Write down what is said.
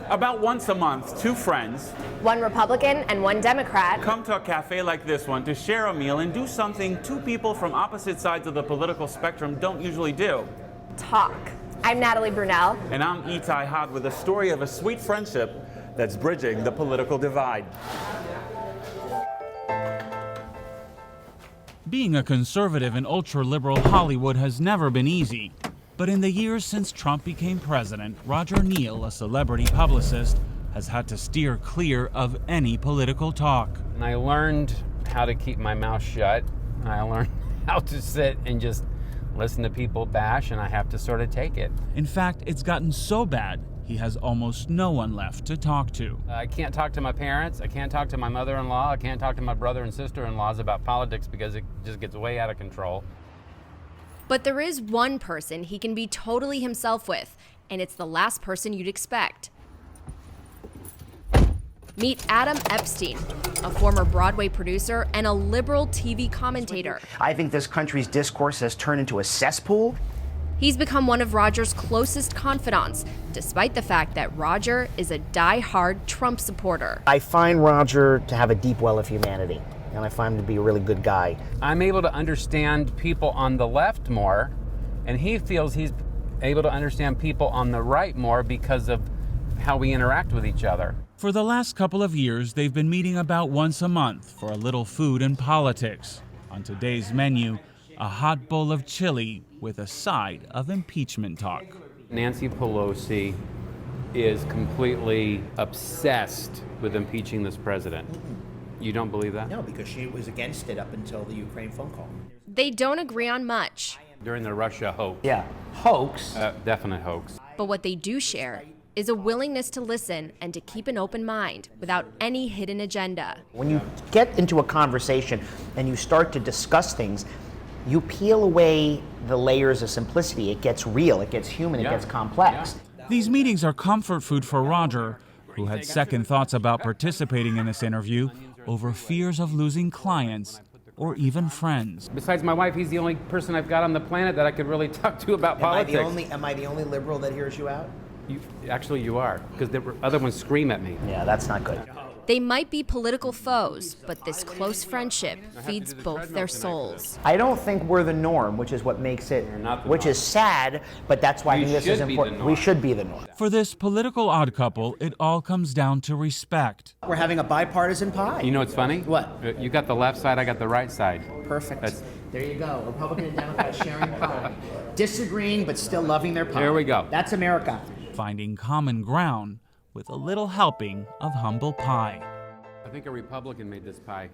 About once a month, two friends, one Republican and one Democrat, come to a cafe like this one to share a meal and do something two people from opposite sides of the political spectrum don't usually do. talk. I'm Natalie Brunel. And I'm Itay with a story of a sweet friendship that's bridging the political divide. Being a conservative in ultra-liberal Hollywood has never been easy. But in the years since Trump became president, Roger Neal, a celebrity publicist, has had to steer clear of any political talk. And I learned how to keep my mouth shut. I learned how to sit and just listen to people bash, and I have to sort of take it. In fact, it's gotten so bad, he has almost no one left to talk to. I can't talk to my parents. I can't talk to my mother-in-law. I can't talk to my brother and sister-in-laws about politics because it just gets way out of control. But there is one person he can be totally himself with, and it's the last person you'd expect. Meet Adam Epstein, a former Broadway producer and a liberal TV commentator. I think this country's discourse has turned into a cesspool. He's become one of Roger's closest confidants, despite the fact that Roger is a die-hard Trump supporter. I find Roger to have a deep well of humanity, and I find him to be a really good guy. I'm able to understand people on the left more, and he feels he's able to understand people on the right more because of how we interact with each other. For the last couple of years, they've been meeting about once a month for a little food and politics. On today's menu, a hot bowl of chili with a side of impeachment talk. Nancy Pelosi is completely obsessed with impeaching this president. You don't believe that? No, because she was against it up until the Ukraine phone call. They don't agree on much, During the Russia hoax. Yeah, hoax. Definite hoax. but what they do share is a willingness to listen and to keep an open mind without any hidden agenda. When you get into a conversation and you start to discuss things, you peel away the layers of simplicity. It gets real, it gets human, Yeah. it gets complex. These meetings are comfort food for Roger, who had second thoughts about participating in this interview over fears of losing clients or even friends. Besides my wife, he's the only person I've got on the planet that I could really talk to about politics. Am I the only liberal that hears you out? Actually, you are, because the other ones scream at me. Yeah, that's not good. They might be political foes, but this close friendship feeds both their souls. I don't think we're the norm, which is what makes it, You're not the which norm. is sad, but that's why I You think this is should be the important. norm. We should be the norm. For this political odd couple, it all comes down to respect. We're having a bipartisan pie. You know what's funny? What? You got the left side, I got the right side. Perfect. That's- There you go. Republican and Democrat sharing pie. Disagreeing, but still loving their pie. There we go. That's America. Finding common ground with a little helping of humble pie. I think a Republican made this pie.